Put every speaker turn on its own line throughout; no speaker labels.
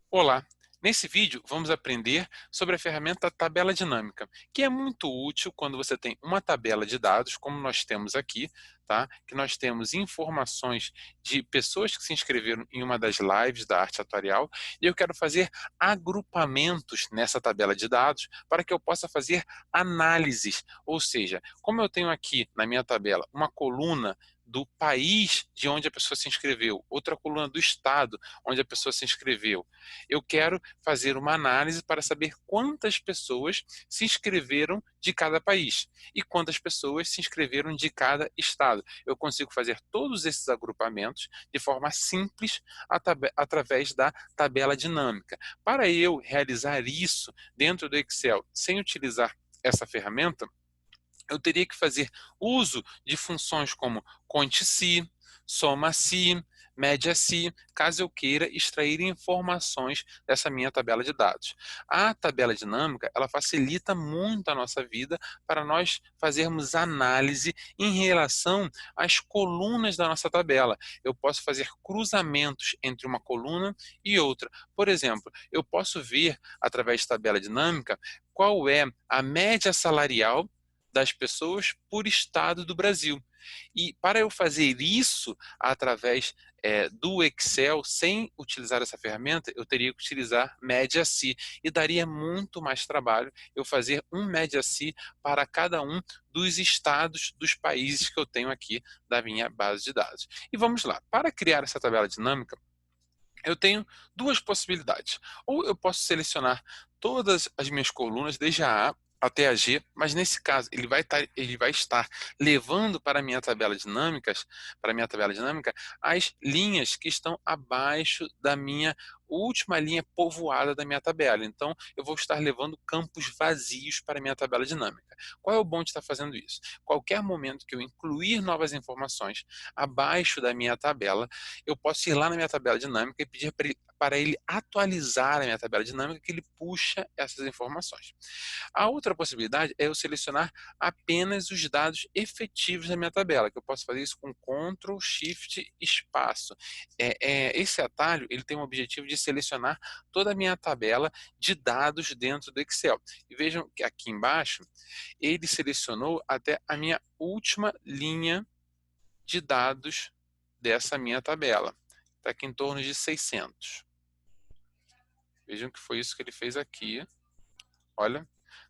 Olá! Nesse vídeo vamos aprender sobre a ferramenta Tabela Dinâmica, que é muito útil quando você tem uma tabela de dados, como nós temos aqui, tá? Que nós temos informações de pessoas que se inscreveram em uma das lives da arte atuarial, e eu quero fazer agrupamentos nessa tabela de dados para que eu possa fazer análises, ou seja, como eu tenho aqui na minha tabela uma coluna do país de onde a pessoa se inscreveu, outra coluna do estado onde a pessoa se inscreveu, eu quero fazer uma análise para saber quantas pessoas se inscreveram de cada país e quantas pessoas se inscreveram de cada estado. Eu consigo fazer todos esses agrupamentos de forma simples através da tabela dinâmica. Para eu realizar isso dentro do Excel sem utilizar essa ferramenta, eu teria que fazer uso de funções como conte-se, soma-se, média-se, caso eu queira extrair informações dessa minha tabela de dados. A tabela dinâmica, ela facilita muito a nossa vida para nós fazermos análise em relação às colunas da nossa tabela. Eu posso fazer cruzamentos entre uma coluna e outra. Por exemplo, eu posso ver, através de tabela dinâmica, qual é a média salarial das pessoas por estado do Brasil. E para eu fazer isso através do Excel, sem utilizar essa ferramenta, eu teria que utilizar média-se, e daria muito mais trabalho eu fazer um média-se para cada um dos estados dos países que eu tenho aqui da minha base de dados. E vamos lá, para criar essa tabela dinâmica, eu tenho duas possibilidades. Ou eu posso selecionar todas as minhas colunas, desde a até a G, mas nesse caso ele vai estar levando para a minha tabela dinâmica, as linhas que estão abaixo da minha última linha povoada da minha tabela. Então, eu vou estar levando campos vazios para a minha tabela dinâmica. Qual é o bom de estar fazendo isso? Qualquer momento que eu incluir novas informações abaixo da minha tabela, eu posso ir lá na minha tabela dinâmica e pedir para ele atualizar a minha tabela dinâmica, que ele puxa essas informações. A outra possibilidade é eu selecionar apenas os dados efetivos da minha tabela, que eu posso fazer isso com Ctrl, Shift, espaço. Esse atalho ele tem o objetivo de selecionar toda a minha tabela de dados dentro do Excel. E vejam que aqui embaixo ele selecionou até a minha última linha de dados dessa minha tabela. Está aqui em torno de 600. Vejam que foi isso que ele fez aqui. Olha,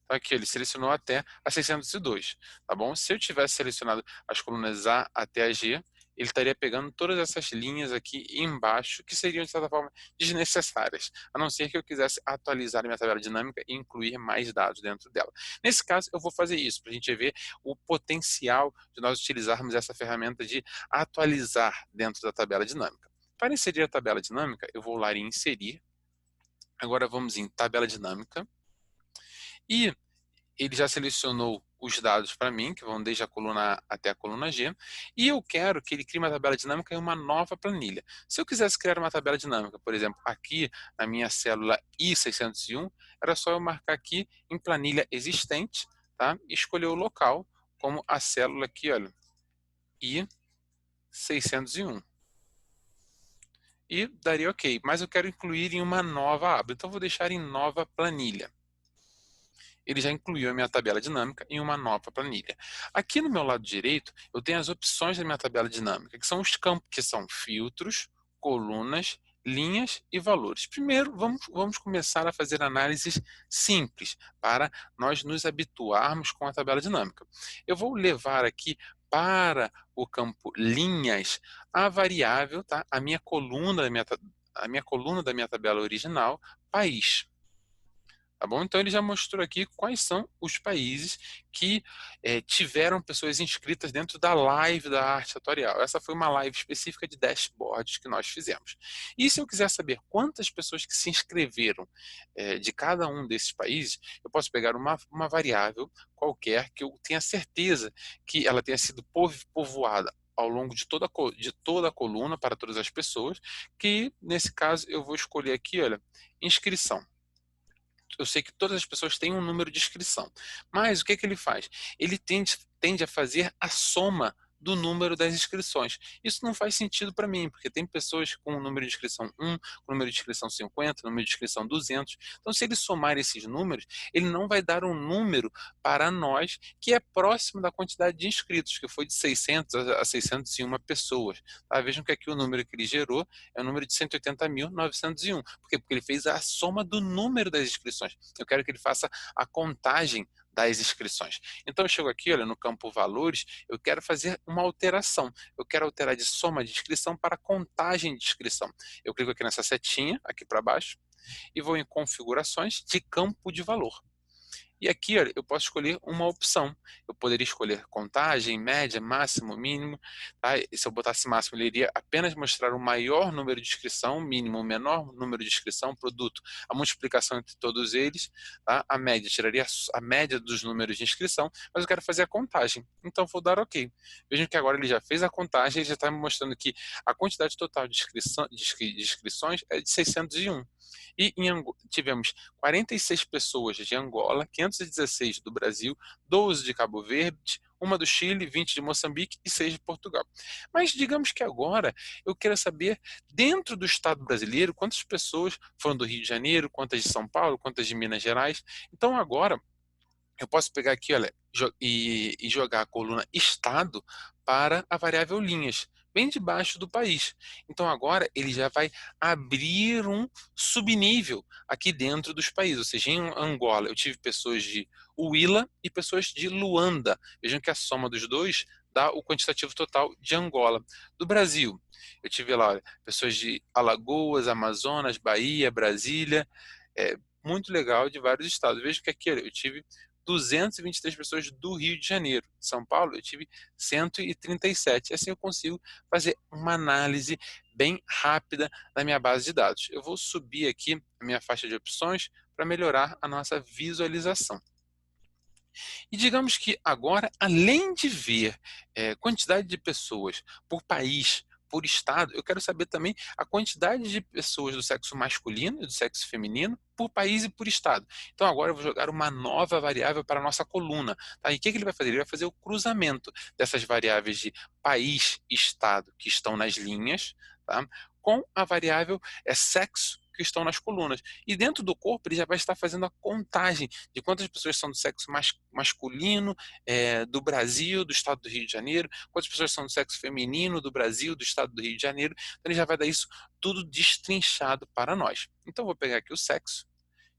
tá aqui, ele selecionou até a 602, tá bom? Se eu tivesse selecionado as colunas A até a G, ele estaria pegando todas essas linhas aqui embaixo, que seriam, de certa forma, desnecessárias, a não ser que eu quisesse atualizar a minha tabela dinâmica e incluir mais dados dentro dela. Nesse caso, eu vou fazer isso, para a gente ver o potencial de nós utilizarmos essa ferramenta de atualizar dentro da tabela dinâmica. Para inserir a tabela dinâmica, eu vou lá em Inserir. Agora vamos em Tabela Dinâmica. E ele já selecionou os dados para mim, que vão desde a coluna A até a coluna G, e eu quero que ele crie uma tabela dinâmica em uma nova planilha. Se eu quisesse criar uma tabela dinâmica, por exemplo, aqui na minha célula I601, era só eu marcar aqui em planilha existente, tá? E escolher o local como a célula aqui, olha, I601. E daria OK, mas eu quero incluir em uma nova aba, então eu vou deixar em nova planilha. Ele já incluiu a minha tabela dinâmica em uma nova planilha. Aqui no meu lado direito, eu tenho as opções da minha tabela dinâmica, que são os campos, que são filtros, colunas, linhas e valores. Primeiro, vamos começar a fazer análises simples, para nós nos habituarmos com a tabela dinâmica. Eu vou levar aqui para o campo linhas a variável, tá? A minha coluna da minha tabela original, país. Tá bom? Então ele já mostrou aqui quais são os países que tiveram pessoas inscritas dentro da live da arte atuarial. Essa foi uma live específica de dashboards que nós fizemos. E se eu quiser saber quantas pessoas que se inscreveram de cada um desses países, eu posso pegar uma variável qualquer que eu tenha certeza que ela tenha sido povoada ao longo de toda a coluna para todas as pessoas, que nesse caso eu vou escolher aqui, olha, inscrição. Eu sei que todas as pessoas têm um número de inscrição, mas o que ele faz? Ele tende a fazer a soma do número das inscrições. Isso não faz sentido para mim, porque tem pessoas com o número de inscrição 1, com o número de inscrição 50, número de inscrição 200. Então, se ele somar esses números, ele não vai dar um número para nós que é próximo da quantidade de inscritos, que foi de 600 a 601 pessoas. Tá? Vejam que aqui o número que ele gerou é o número de 180.901. Por quê? Porque ele fez a soma do número das inscrições. Eu quero que ele faça a contagem das inscrições. Então eu chego aqui, olha, no campo valores, eu quero fazer uma alteração. Eu quero alterar de soma de inscrição para contagem de inscrição. Eu clico aqui nessa setinha, aqui para baixo, e vou em configurações de campo de valor. E aqui, olha, eu posso escolher uma opção. Eu poderia escolher contagem, média, máximo, mínimo. Tá? E se eu botasse máximo, ele iria apenas mostrar o maior número de inscrição, mínimo, o menor número de inscrição, produto, a multiplicação entre todos eles. Tá? A média, tiraria a média dos números de inscrição, mas eu quero fazer a contagem. Então, vou dar OK. Vejam que agora ele já fez a contagem, ele já está me mostrando que a quantidade total de inscrições é de 601. E tivemos 46 pessoas de Angola, 516 do Brasil, 12 de Cabo Verde, uma do Chile, 20 de Moçambique e 6 de Portugal. Mas digamos que agora eu quero saber, dentro do Estado brasileiro, quantas pessoas foram do Rio de Janeiro, quantas de São Paulo, quantas de Minas Gerais. Então agora eu posso pegar aqui, olha, e jogar a coluna Estado para a variável linhas, bem debaixo do país. Então agora ele já vai abrir um subnível aqui dentro dos países. Ou seja, em Angola eu tive pessoas de Huila e pessoas de Luanda. Vejam que a soma dos dois dá o quantitativo total de Angola. Do Brasil, eu tive lá, olha, pessoas de Alagoas, Amazonas, Bahia, Brasília. Muito legal, de vários estados. Veja que aqui, olha, eu tive 223 pessoas do Rio de Janeiro. São Paulo, eu tive 137. Assim eu consigo fazer uma análise bem rápida da minha base de dados. Eu vou subir aqui a minha faixa de opções para melhorar a nossa visualização. E digamos que agora, além de ver quantidade de pessoas por país, por estado, eu quero saber também a quantidade de pessoas do sexo masculino e do sexo feminino por país e por estado. Então agora eu vou jogar uma nova variável para a nossa coluna. Tá? E o que ele vai fazer? Ele vai fazer o cruzamento dessas variáveis de país e estado que estão nas linhas, tá? Com a variável sexo que estão nas colunas. E dentro do corpo ele já vai estar fazendo a contagem de quantas pessoas são do sexo masculino do Brasil, do estado do Rio de Janeiro, quantas pessoas são do sexo feminino do Brasil, do estado do Rio de Janeiro. Então ele já vai dar isso tudo destrinchado para nós. Então eu vou pegar aqui o sexo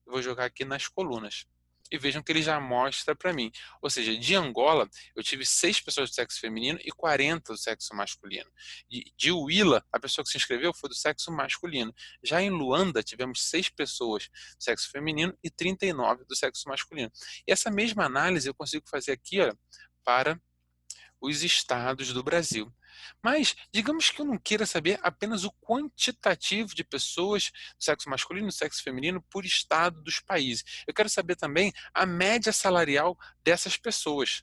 e vou jogar aqui nas colunas. E vejam que ele já mostra para mim. Ou seja, de Angola, eu tive 6 pessoas do sexo feminino e 40 do sexo masculino. De Huila, a pessoa que se inscreveu foi do sexo masculino. Já em Luanda, tivemos 6 pessoas do sexo feminino e 39 do sexo masculino. E essa mesma análise eu consigo fazer aqui, olha, para os estados do Brasil. Mas digamos que eu não queira saber apenas o quantitativo de pessoas do sexo masculino e do sexo feminino por estado dos países. Eu quero saber também a média salarial dessas pessoas.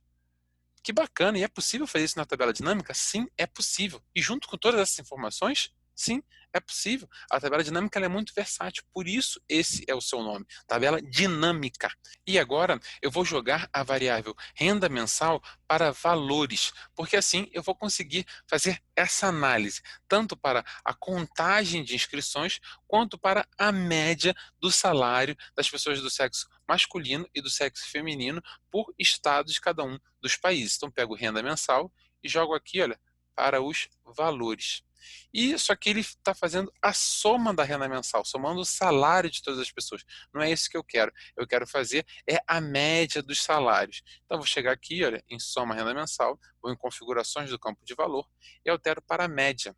Que bacana, e é possível fazer isso na tabela dinâmica? Sim, é possível. E junto com todas essas informações, sim, é possível. A tabela dinâmica ela é muito versátil, por isso esse é o seu nome, tabela dinâmica. E agora eu vou jogar a variável renda mensal para valores, porque assim eu vou conseguir fazer essa análise, tanto para a contagem de inscrições, quanto para a média do salário das pessoas do sexo masculino e do sexo feminino por estado de cada um dos países. Então pego renda mensal e jogo aqui, olha, para os valores. E só que ele está fazendo a soma da renda mensal, somando o salário de todas as pessoas. Não é isso que eu quero. Eu quero fazer a média dos salários. Então vou chegar aqui, olha, em soma renda mensal, vou em configurações do campo de valor e altero para a média.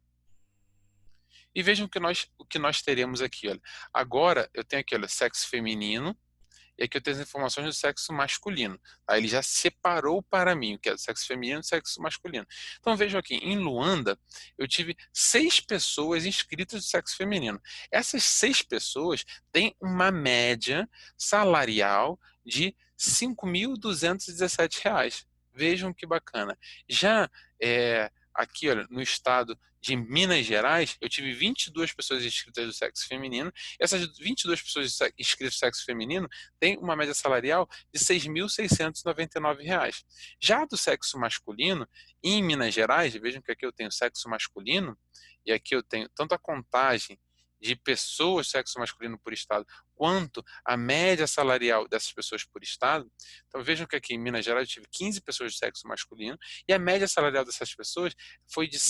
E vejam o que nós teremos aqui, olha. Agora eu tenho aqui, olha, sexo feminino. E aqui eu tenho as informações do sexo masculino. Tá? Ele já separou para mim o que é do sexo feminino e do sexo masculino. Então vejam aqui, em Luanda, eu tive 6 pessoas inscritas do sexo feminino. Essas 6 pessoas têm uma média salarial de R$ 5.217. Vejam que bacana. Já aqui, olha, no estado de Minas Gerais, eu tive 22 pessoas inscritas do sexo feminino, e essas 22 pessoas inscritas do sexo feminino têm uma média salarial de R$ 6.699. Já do sexo masculino, em Minas Gerais, vejam que aqui eu tenho sexo masculino, e aqui eu tenho tanto a contagem de pessoas sexo masculino por estado, quanto a média salarial dessas pessoas por estado. Então vejam que aqui em Minas Gerais eu tive 15 pessoas de sexo masculino e a média salarial dessas pessoas foi de R$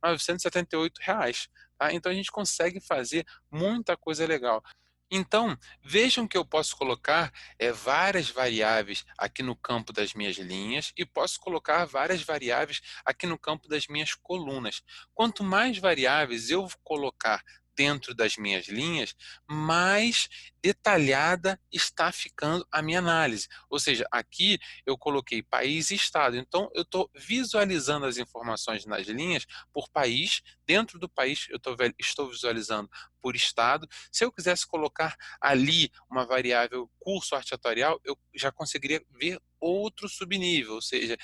5.978. Tá? Então a gente consegue fazer muita coisa legal. Então, vejam que eu posso colocar várias variáveis aqui no campo das minhas linhas e posso colocar várias variáveis aqui no campo das minhas colunas. Quanto mais variáveis eu colocar dentro das minhas linhas, mais detalhada está ficando a minha análise. Ou seja, aqui eu coloquei país e estado. Então, eu estou visualizando as informações nas linhas por país. Dentro do país, eu estou visualizando por estado. Se eu quisesse colocar ali uma variável curso arteatorial, eu já conseguiria ver outro subnível, ou seja,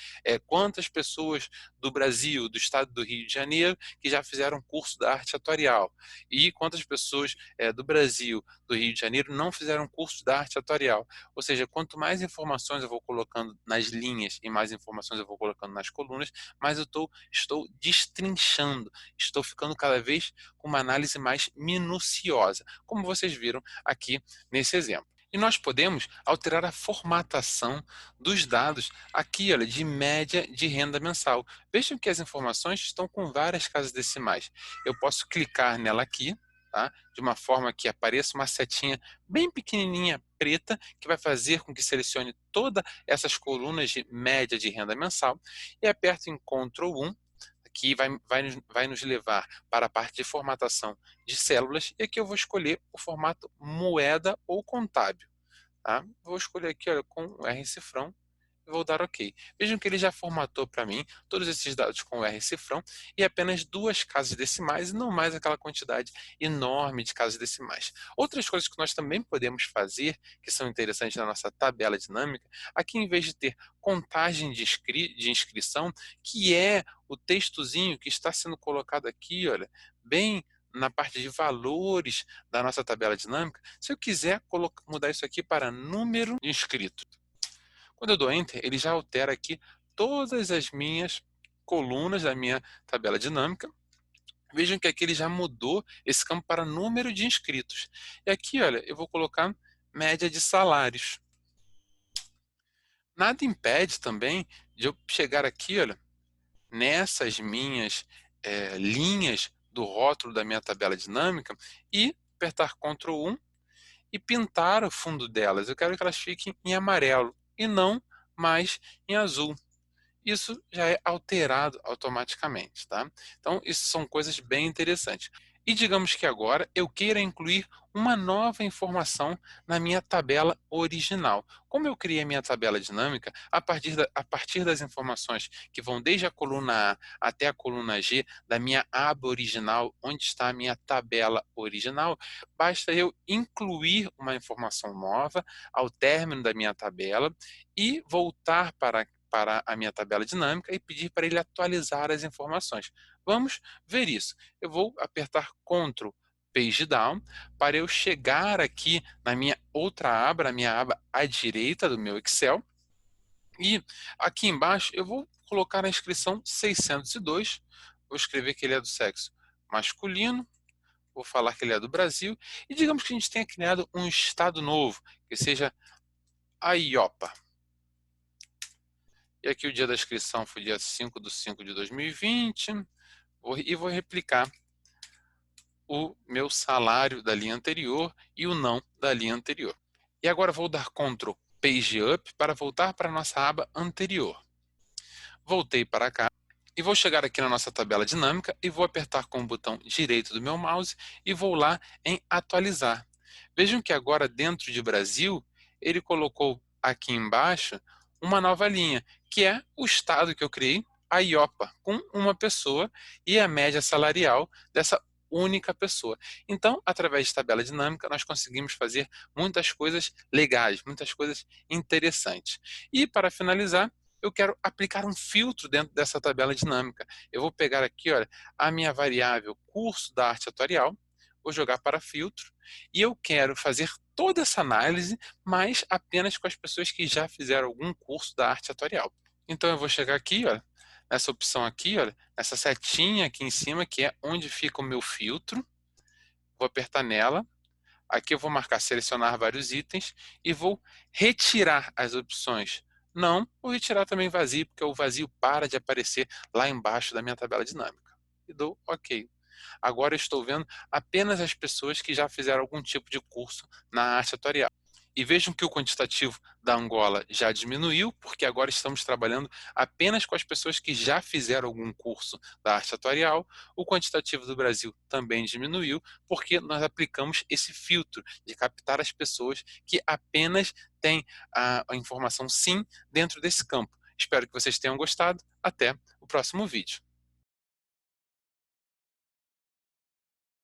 quantas pessoas do Brasil, do estado do Rio de Janeiro, que já fizeram curso da arte atorial, e quantas pessoas do Brasil, do Rio de Janeiro, não fizeram curso da arte atorial. Ou seja, quanto mais informações eu vou colocando nas linhas e mais informações eu vou colocando nas colunas, mais eu estou destrinchando, estou ficando cada vez com uma análise mais minuciosa, como vocês viram aqui nesse exemplo. E nós podemos alterar a formatação dos dados aqui, olha, de média de renda mensal. Vejam que as informações estão com várias casas decimais. Eu posso clicar nela aqui, tá? De uma forma que apareça uma setinha bem pequenininha preta, que vai fazer com que selecione todas essas colunas de média de renda mensal, e aperto em Ctrl+1, que vai nos levar para a parte de formatação de células, e aqui eu vou escolher o formato moeda ou contábil. Tá? Vou escolher aqui, olha, com o R cifrão, e vou dar OK. Vejam que ele já formatou para mim todos esses dados com o R cifrão e apenas 2 casas decimais e não mais aquela quantidade enorme de casas decimais. Outras coisas que nós também podemos fazer, que são interessantes na nossa tabela dinâmica, aqui em vez de ter contagem de inscrição, que é o textozinho que está sendo colocado aqui, olha, bem na parte de valores da nossa tabela dinâmica, se eu quiser mudar isso aqui para número de inscritos, quando eu dou Enter, ele já altera aqui todas as minhas colunas da minha tabela dinâmica. Vejam que aqui ele já mudou esse campo para número de inscritos. E aqui, olha, eu vou colocar média de salários. Nada impede também de eu chegar aqui, olha, nessas minhas linhas do rótulo da minha tabela dinâmica e apertar Ctrl+1 e pintar o fundo delas. Eu quero que elas fiquem em amarelo e não mais em azul. Isso já é alterado automaticamente, tá? Então, isso são coisas bem interessantes. E digamos que agora eu queira incluir uma nova informação na minha tabela original. Como eu criei a minha tabela dinâmica, a partir das informações que vão desde a coluna A até a coluna G da minha aba original, onde está a minha tabela original, basta eu incluir uma informação nova ao término da minha tabela e voltar para a minha tabela dinâmica e pedir para ele atualizar as informações. Vamos ver isso. Eu vou apertar Ctrl Page Down para eu chegar aqui na minha outra aba, na minha aba à direita do meu Excel. E aqui embaixo eu vou colocar a inscrição 602. Vou escrever que ele é do sexo masculino. Vou falar que ele é do Brasil. E digamos que a gente tenha criado um estado novo, que seja a IOPA. E aqui o dia da inscrição foi dia 5/5/2020. E vou replicar o meu salário da linha anterior e o não da linha anterior. E agora vou dar Ctrl Page Up para voltar para a nossa aba anterior. Voltei para cá e vou chegar aqui na nossa tabela dinâmica e vou apertar com o botão direito do meu mouse e vou lá em atualizar. Vejam que agora dentro de Brasil, ele colocou aqui embaixo uma nova linha, que é o estado que eu criei, a IOPA, com uma pessoa e a média salarial dessa única pessoa. Então, através de tabela dinâmica, nós conseguimos fazer muitas coisas legais, muitas coisas interessantes. E para finalizar, eu quero aplicar um filtro dentro dessa tabela dinâmica. Eu vou pegar aqui, olha, a minha variável curso da arte atuarial, vou jogar para filtro, e eu quero fazer toda essa análise, mas apenas com as pessoas que já fizeram algum curso da arte atuarial. Então eu vou chegar aqui, olha, nessa opção aqui, olha, essa setinha aqui em cima, que é onde fica o meu filtro, vou apertar nela. Aqui eu vou marcar selecionar vários itens e vou retirar as opções não, vou retirar também vazio, porque o vazio para de aparecer lá embaixo da minha tabela dinâmica. E dou OK. Agora eu estou vendo apenas as pessoas que já fizeram algum tipo de curso na arte atuarial. E vejam que o quantitativo da Angola já diminuiu, porque agora estamos trabalhando apenas com as pessoas que já fizeram algum curso da arte atuarial. O quantitativo do Brasil também diminuiu, porque nós aplicamos esse filtro de captar as pessoas que apenas têm a informação sim dentro desse campo. Espero que vocês tenham gostado. Até o próximo vídeo.